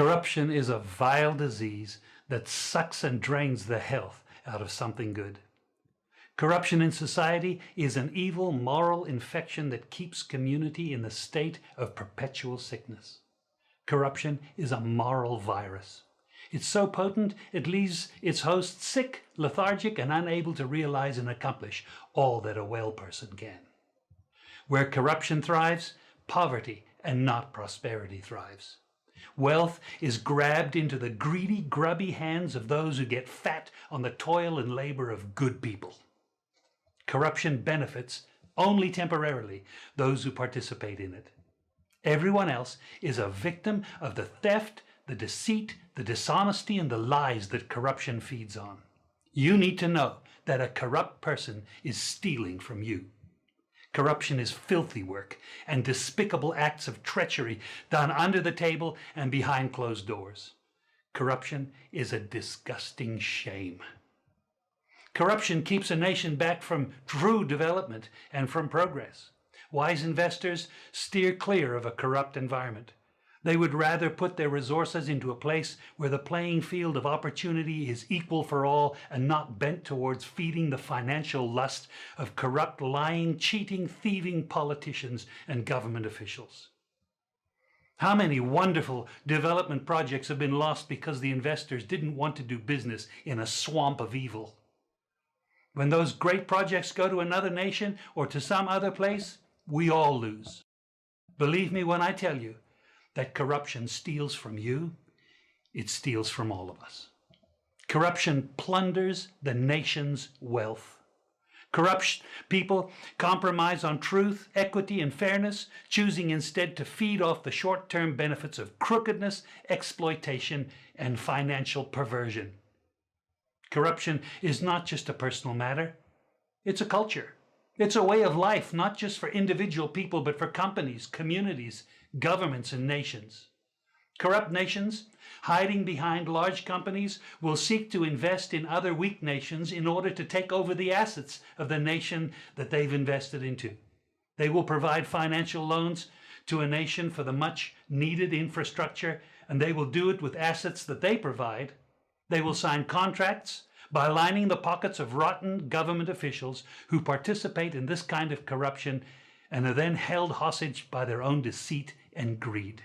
Corruption is a vile disease that sucks and drains the health out of something good. Corruption in society is an evil moral infection that keeps community in the state of perpetual sickness. Corruption is a moral virus. It's so potent it leaves its host sick, lethargic, and unable to realize and accomplish all that a well person can. Where corruption thrives, poverty and not prosperity thrives. Wealth is grabbed into the greedy, grubby hands of those who get fat on the toil and labor of good people. Corruption benefits only temporarily those who participate in it. Everyone else is a victim of the theft, the deceit, the dishonesty, and the lies that corruption feeds on. You need to know that a corrupt person is stealing from you. Corruption is filthy work and despicable acts of treachery done under the table and behind closed doors. Corruption is a disgusting shame. Corruption keeps a nation back from true development and from progress. Wise investors steer clear of a corrupt environment. They would rather put their resources into a place where the playing field of opportunity is equal for all and not bent towards feeding the financial lust of corrupt, lying, cheating, thieving politicians and government officials. How many wonderful development projects have been lost because the investors didn't want to do business in a swamp of evil? When those great projects go to another nation or to some other place, we all lose. Believe me when I tell you that corruption steals from you, it steals from all of us. Corruption plunders the nation's wealth. Corrupt people compromise on truth, equity, and fairness, choosing instead to feed off the short-term benefits of crookedness, exploitation, and financial perversion. Corruption is not just a personal matter, it's a culture. It's a way of life, not just for individual people, but for companies, communities, governments, and nations. Corrupt nations, hiding behind large companies, will seek to invest in other weak nations in order to take over the assets of the nation that they've invested into. They will provide financial loans to a nation for the much needed infrastructure, and they will do it with assets that they provide. They will sign contracts by lining the pockets of rotten government officials who participate in this kind of corruption and are then held hostage by their own deceit and greed.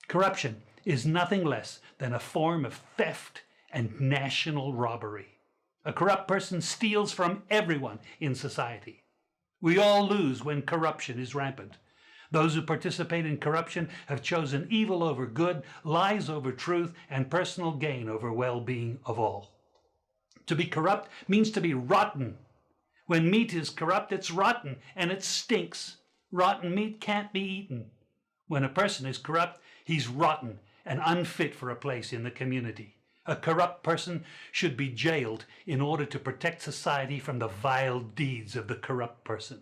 Corruption is nothing less than a form of theft and national robbery. A corrupt person steals from everyone in society. We all lose when corruption is rampant. Those who participate in corruption have chosen evil over good, lies over truth, and personal gain over well-being of all. To be corrupt means to be rotten. When meat is corrupt, it's rotten and it stinks. Rotten meat can't be eaten. When a person is corrupt, he's rotten and unfit for a place in the community. A corrupt person should be jailed in order to protect society from the vile deeds of the corrupt person.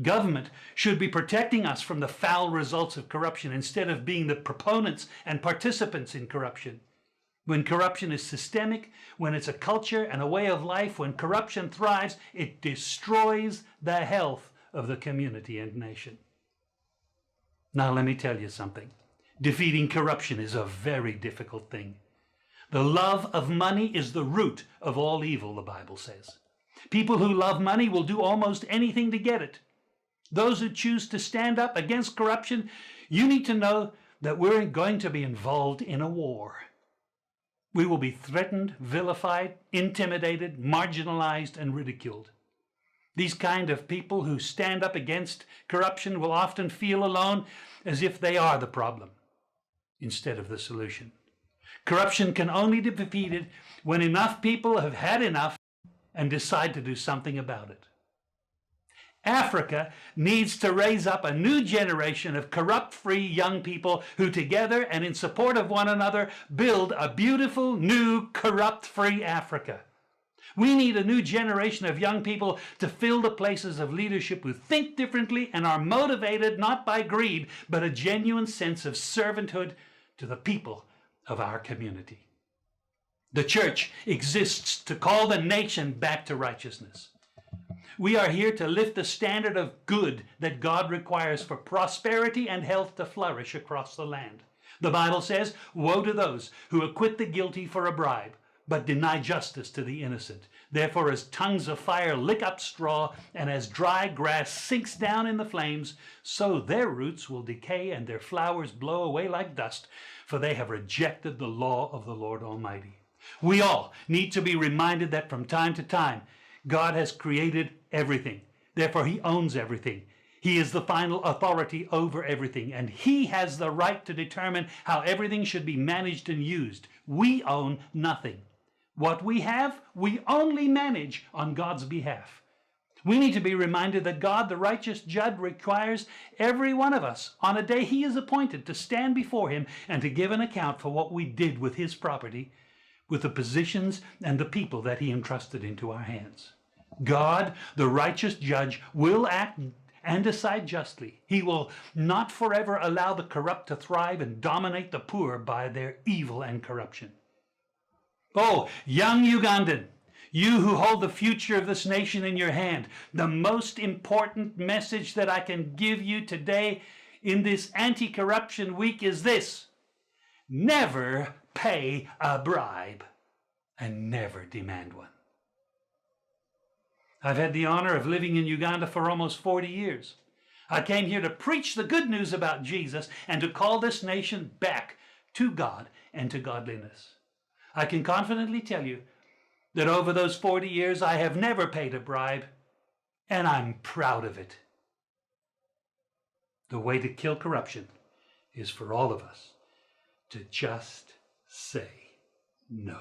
Government should be protecting us from the foul results of corruption instead of being the proponents and participants in corruption. When corruption is systemic, when it's a culture and a way of life, when corruption thrives, it destroys the health of the community and nation. Now let me tell you something. Defeating corruption is a very difficult thing. The love of money is the root of all evil, the Bible says. People who love money will do almost anything to get it. Those who choose to stand up against corruption, you need to know that we're going to be involved in a war. We will be threatened, vilified, intimidated, marginalized, and ridiculed. These kind of people who stand up against corruption will often feel alone, as if they are the problem instead of the solution. Corruption can only be defeated when enough people have had enough and decide to do something about it. Africa needs to raise up a new generation of corrupt-free young people who together and in support of one another build a beautiful, new, corrupt-free Africa. We need a new generation of young people to fill the places of leadership who think differently and are motivated not by greed, but a genuine sense of servanthood to the people of our community. The church exists to call the nation back to righteousness. We are here to lift the standard of good that God requires for prosperity and health to flourish across the land. The Bible says, woe to those who acquit the guilty for a bribe, but deny justice to the innocent. Therefore, as tongues of fire lick up straw, and as dry grass sinks down in the flames, so their roots will decay and their flowers blow away like dust, for they have rejected the law of the Lord Almighty. We all need to be reminded that from time to time, God has created everything. Therefore, he owns everything. He is the final authority over everything, and he has the right to determine how everything should be managed and used. We own nothing. What we have, we only manage on God's behalf. We need to be reminded that God, the righteous judge, requires every one of us on a day he is appointed to stand before him and to give an account for what we did with his property, with the positions and the people that he entrusted into our hands. God, the righteous judge, will act and decide justly. He will not forever allow the corrupt to thrive and dominate the poor by their evil and corruption. Oh, young Ugandan, you who hold the future of this nation in your hand, the most important message that I can give you today in this anti-corruption week is this: never pay a bribe and never demand one. I've had the honor of living in Uganda for almost 40 years. I came here to preach the good news about Jesus and to call this nation back to God and to godliness. I can confidently tell you that over those 40 years I have never paid a bribe, and I'm proud of it. The way to kill corruption is for all of us to just say no.